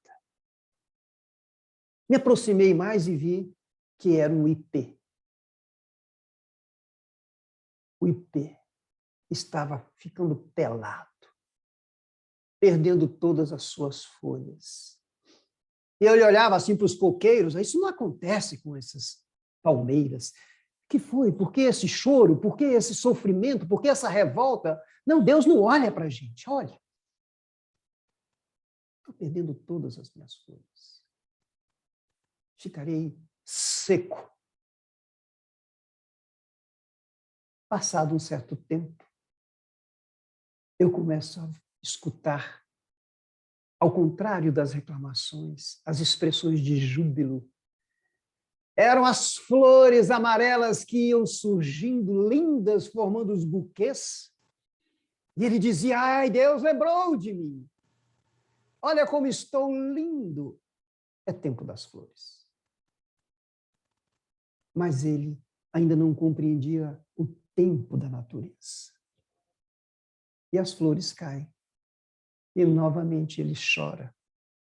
Me aproximei mais e vi que era um ipê. O ipê estava ficando pelado, perdendo todas as suas folhas. E eu olhava assim para os coqueiros, isso não acontece com essas palmeiras. O que foi? Por que esse choro? Por que esse sofrimento? Por que essa revolta? Não, Deus não olha para a gente, olha. Estou perdendo todas as minhas folhas. Ficarei seco. Passado um certo tempo, eu começo a escutar, ao contrário das reclamações, as expressões de júbilo. Eram as flores amarelas que iam surgindo, lindas, formando os buquês. E ele dizia, ai, Deus lembrou de mim. Olha como estou lindo. É tempo das flores. Mas ele ainda não compreendia o tempo da natureza. E as flores caem. E novamente ele chora,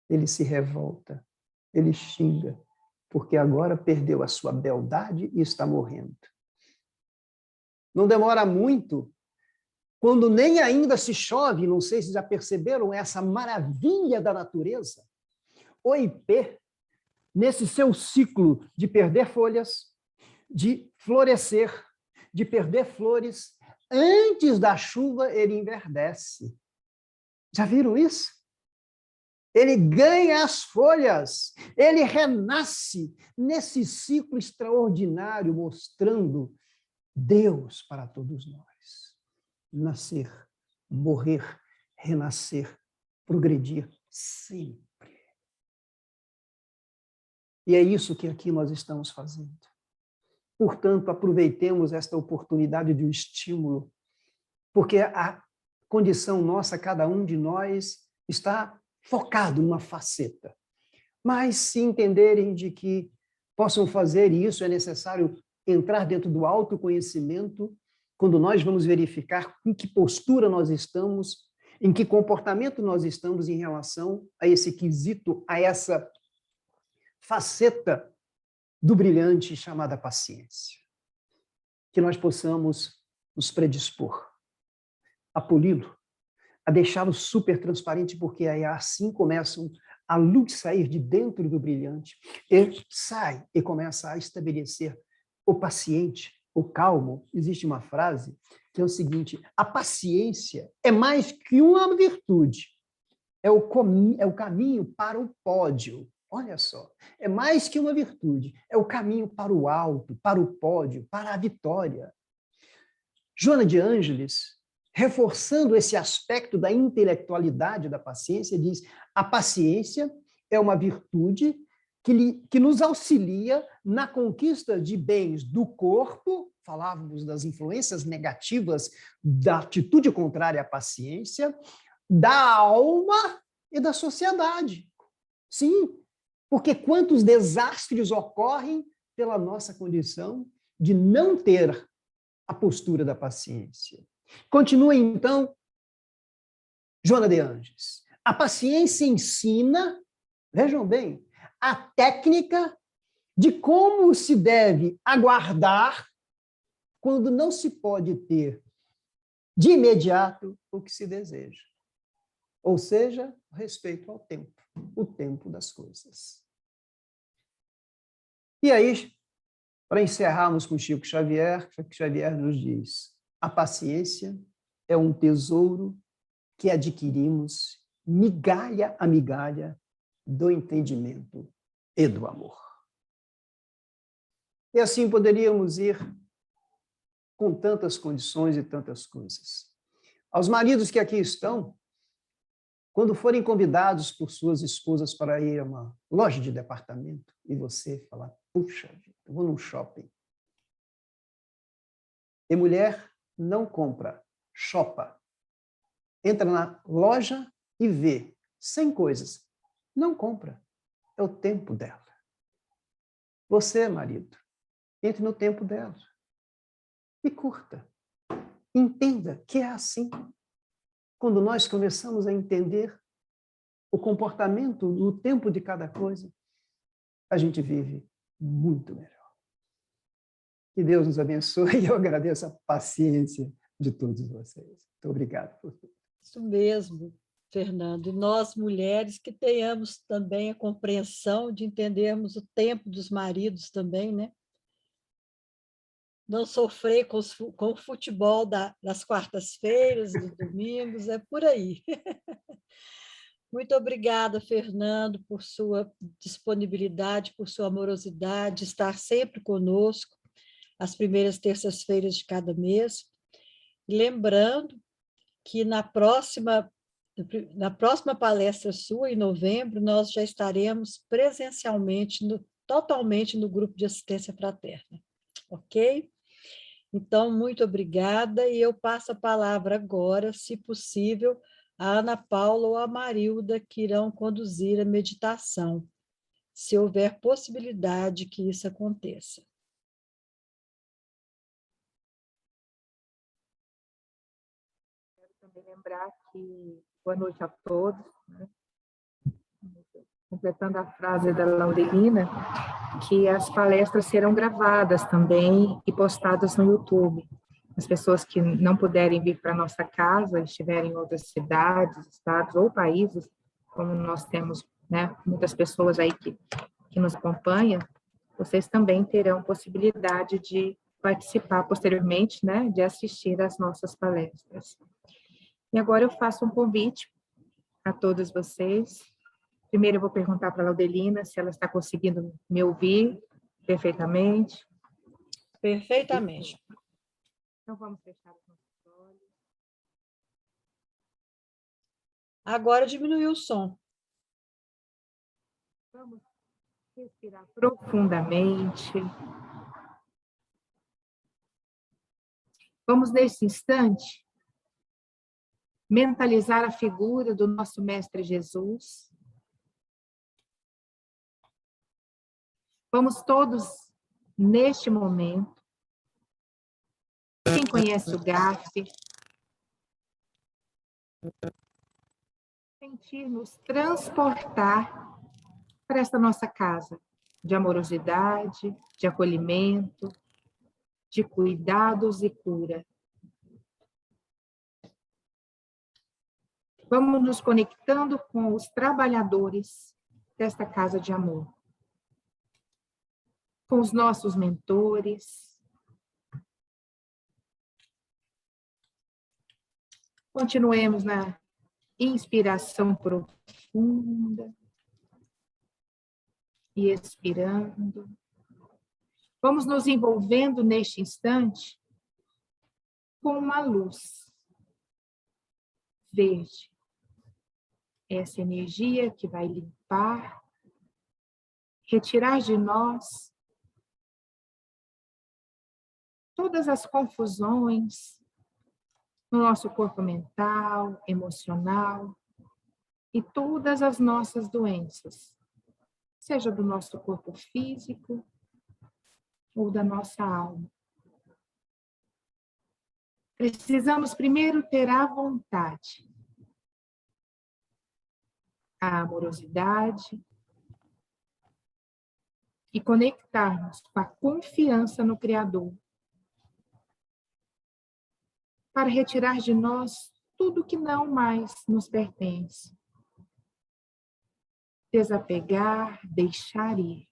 ele se revolta, ele xinga, porque agora perdeu a sua beldade e está morrendo. Não demora muito, quando nem ainda se chove, não sei se já perceberam essa maravilha da natureza, o ipê, nesse seu ciclo de perder folhas, de florescer, de perder flores, antes da chuva ele enverdece. Já viram isso? Ele ganha as folhas, ele renasce nesse ciclo extraordinário, mostrando Deus para todos nós. Nascer, morrer, renascer, progredir sempre. E é isso que aqui nós estamos fazendo. Portanto, aproveitemos esta oportunidade de um estímulo, porque a condição nossa, cada um de nós, está focado numa faceta. Mas se entenderem de que possam fazer isso, é necessário entrar dentro do autoconhecimento, quando nós vamos verificar em que postura nós estamos, em que comportamento nós estamos em relação a esse quesito, a essa faceta do brilhante chamada paciência. Que nós possamos nos predispor a poli-lo, a deixá-lo super transparente, porque aí assim começam a luz sair de dentro do brilhante, ele sai e começa a estabelecer o paciente, o calmo. Existe uma frase que é o seguinte: a paciência é mais que uma virtude, é o caminho para o pódio. Olha só, é mais que uma virtude, é o caminho para o alto, para o pódio, para a vitória. Joana de Ângeles, reforçando esse aspecto da intelectualidade da paciência, diz: a paciência é uma virtude que nos auxilia na conquista de bens do corpo, falávamos das influências negativas da atitude contrária à paciência, da alma e da sociedade. Sim, porque quantos desastres ocorrem pela nossa condição de não ter a postura da paciência. Continua, então, Joana de Ângeles. A paciência ensina, vejam bem, a técnica de como se deve aguardar quando não se pode ter de imediato o que se deseja. ou seja, respeito ao tempo, o tempo das coisas. E aí, para encerrarmos com Chico Xavier nos diz: a paciência é um tesouro que adquirimos migalha a migalha do entendimento e do amor. E assim poderíamos ir com tantas condições e tantas coisas. Aos maridos que aqui estão, quando forem convidados por suas esposas para ir a uma loja de departamento e você falar, puxa, eu vou num shopping. E mulher não compra, shopa. Entra na loja e vê 100 coisas. Não compra. É o tempo dela. Você, marido, entre no tempo dela e curta. Entenda que é assim. Quando nós começamos a entender o comportamento, o tempo de cada coisa, a gente vive muito melhor. Que Deus nos abençoe e eu agradeço a paciência de todos vocês. Muito obrigado por tudo. Isso mesmo, Fernando. E nós, mulheres, que tenhamos também a compreensão de entendermos o tempo dos maridos também, né? Não sofrer com o futebol das quartas-feiras, dos domingos, é por aí. Muito obrigada, Fernando, por sua disponibilidade, por sua amorosidade, estar sempre conosco, às primeiras terças-feiras de cada mês. E lembrando que na próxima palestra sua, em novembro, nós já estaremos presencialmente, totalmente no grupo de assistência fraterna. Ok? Então, muito obrigada, e eu passo a palavra agora, se possível, a Ana Paula ou a Marilda, que irão conduzir a meditação, se houver possibilidade que isso aconteça. Quero também lembrar que, boa noite a todos, né? Completando a frase da Laudelina, que as palestras serão gravadas também e postadas no YouTube. As pessoas que não puderem vir para a nossa casa, estiverem em outras cidades, estados ou países, como nós temos, né, muitas pessoas aí que nos acompanham, vocês também terão possibilidade de participar posteriormente, né, de assistir às nossas palestras. E agora eu faço um convite a todos vocês. Primeiro eu vou perguntar para a Laudelina se ela está conseguindo me ouvir perfeitamente. Perfeitamente. Então vamos fechar os nossos olhos. Agora diminuiu o som. Vamos respirar profundamente. Vamos, nesse instante, mentalizar a figura do nosso Mestre Jesus. Vamos todos, neste momento, quem conhece o GAF, sentir-nos transportar para esta nossa casa de amorosidade, de acolhimento, de cuidados e cura. Vamos nos conectando com os trabalhadores desta casa de amor, com os nossos mentores. Continuemos na inspiração profunda e expirando. Vamos nos envolvendo neste instante com uma luz verde. Essa energia que vai limpar, retirar de nós todas as confusões no nosso corpo mental, emocional e todas as nossas doenças, seja do nosso corpo físico ou da nossa alma. Precisamos primeiro ter a vontade, a amorosidade e conectarmos com a confiança no Criador, para retirar de nós tudo que não mais nos pertence. Desapegar, deixar ir.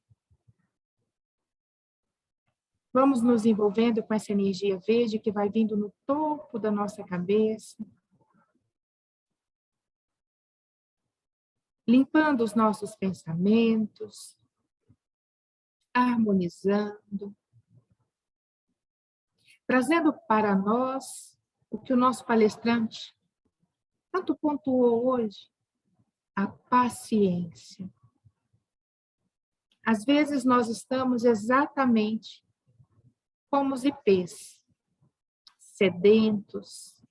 Vamos nos envolvendo com essa energia verde que vai vindo no topo da nossa cabeça, limpando os nossos pensamentos, harmonizando, trazendo para nós o que o nosso palestrante tanto pontuou hoje, a paciência. Às vezes nós estamos exatamente como os ipês, sedentos,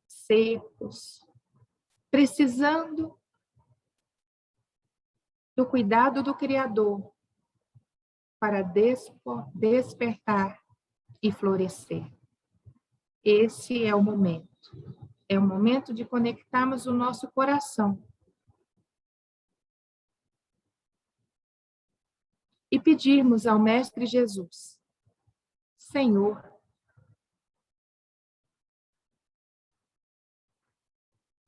secos, precisando do cuidado do Criador para despertar e florescer. Esse é o momento. É o momento de conectarmos o nosso coração e pedirmos ao Mestre Jesus: Senhor,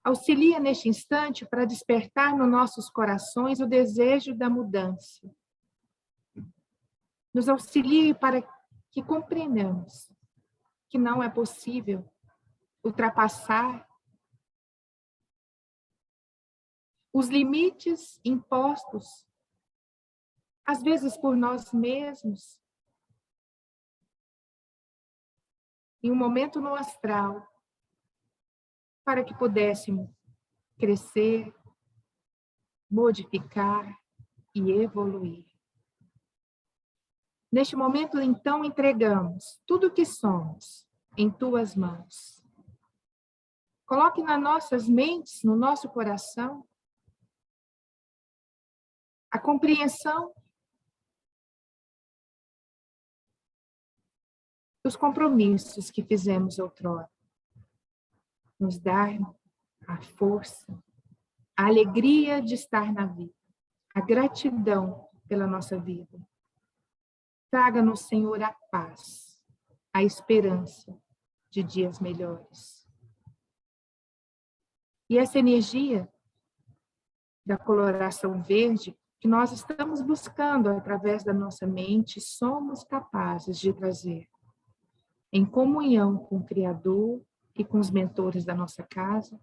auxilia neste instante para despertar nos nossos corações o desejo da mudança. Nos auxilie para que compreendamos que não é possível ultrapassar os limites impostos, às vezes por nós mesmos, em um momento no astral, para que pudéssemos crescer, modificar e evoluir. Neste momento, então, entregamos tudo o que somos em tuas mãos. Coloque nas nossas mentes, no nosso coração, a compreensão dos compromissos que fizemos outrora. Nos dar a força, a alegria de estar na vida, a gratidão pela nossa vida. Traga-nos, Senhor, a paz, a esperança de dias melhores. E essa energia da coloração verde que nós estamos buscando através da nossa mente, somos capazes de trazer em comunhão com o Criador e com os mentores da nossa casa.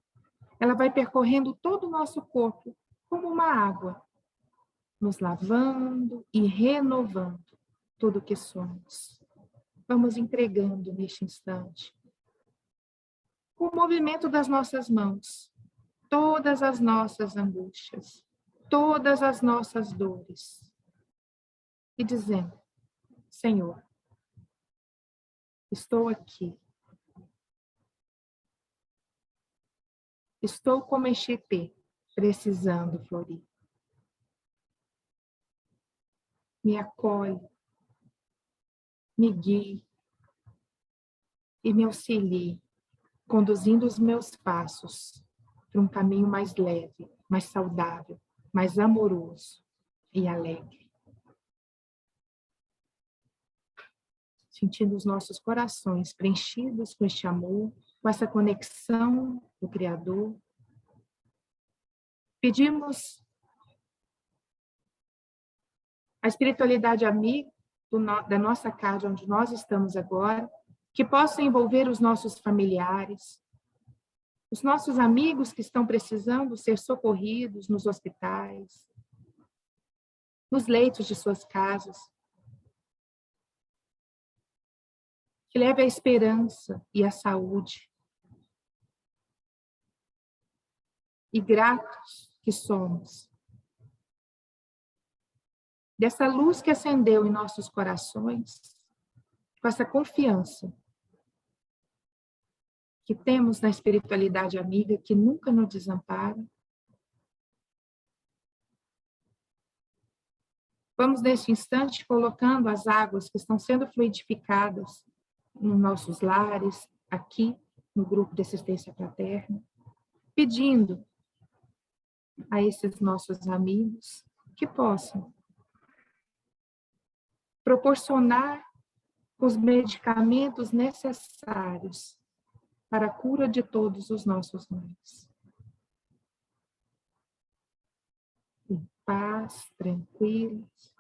Ela vai percorrendo todo o nosso corpo como uma água, nos lavando e renovando tudo o que somos. Vamos entregando neste instante, com o movimento das nossas mãos, todas as nossas angústias, todas as nossas dores, e dizendo: Senhor, estou aqui. Estou como este ipê, precisando florir. Me acolhe, me guie e me auxilie, conduzindo os meus passos para um caminho mais leve, mais saudável, mais amoroso e alegre. Sentindo os nossos corações preenchidos com este amor, com essa conexão do Criador, pedimos a espiritualidade amiga da nossa casa, onde nós estamos agora, que possa envolver os nossos familiares, os nossos amigos que estão precisando ser socorridos nos hospitais, nos leitos de suas casas, que leve a esperança e a saúde. E gratos que somos dessa luz que acendeu em nossos corações, com essa confiança que temos na espiritualidade amiga, que nunca nos desampara. Vamos, neste instante, colocando as águas que estão sendo fluidificadas nos nossos lares, aqui no grupo de assistência fraterna, pedindo a esses nossos amigos que possam proporcionar os medicamentos necessários para a cura de todos os nossos males. Em paz, tranquilos.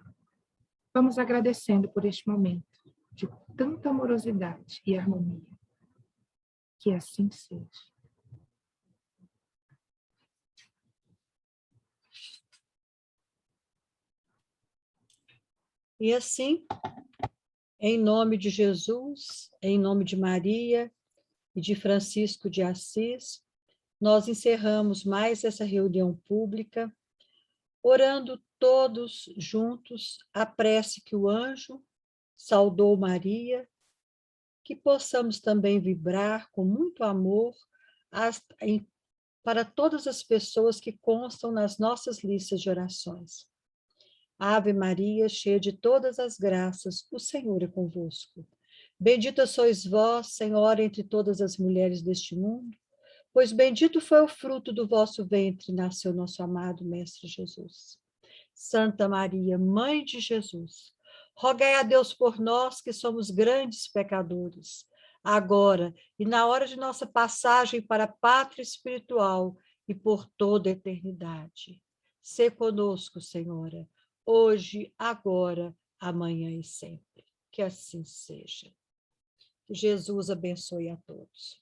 Vamos agradecendo por este momento de tanta amorosidade e harmonia. Que assim seja. E assim, em nome de Jesus, em nome de Maria e de Francisco de Assis, nós encerramos mais essa reunião pública, orando todos juntos a prece que o anjo saudou Maria, que possamos também vibrar com muito amor para todas as pessoas que constam nas nossas listas de orações. Ave Maria, cheia de todas as graças, o Senhor é convosco. Bendita sois vós, Senhora, entre todas as mulheres deste mundo, pois bendito foi o fruto do vosso ventre, nasceu nosso amado Mestre Jesus. Santa Maria, Mãe de Jesus, rogai a Deus por nós que somos grandes pecadores, agora e na hora de nossa passagem para a pátria espiritual e por toda a eternidade. Sê conosco, Senhora, hoje, agora, amanhã e sempre. Que assim seja. Que Jesus abençoe a todos.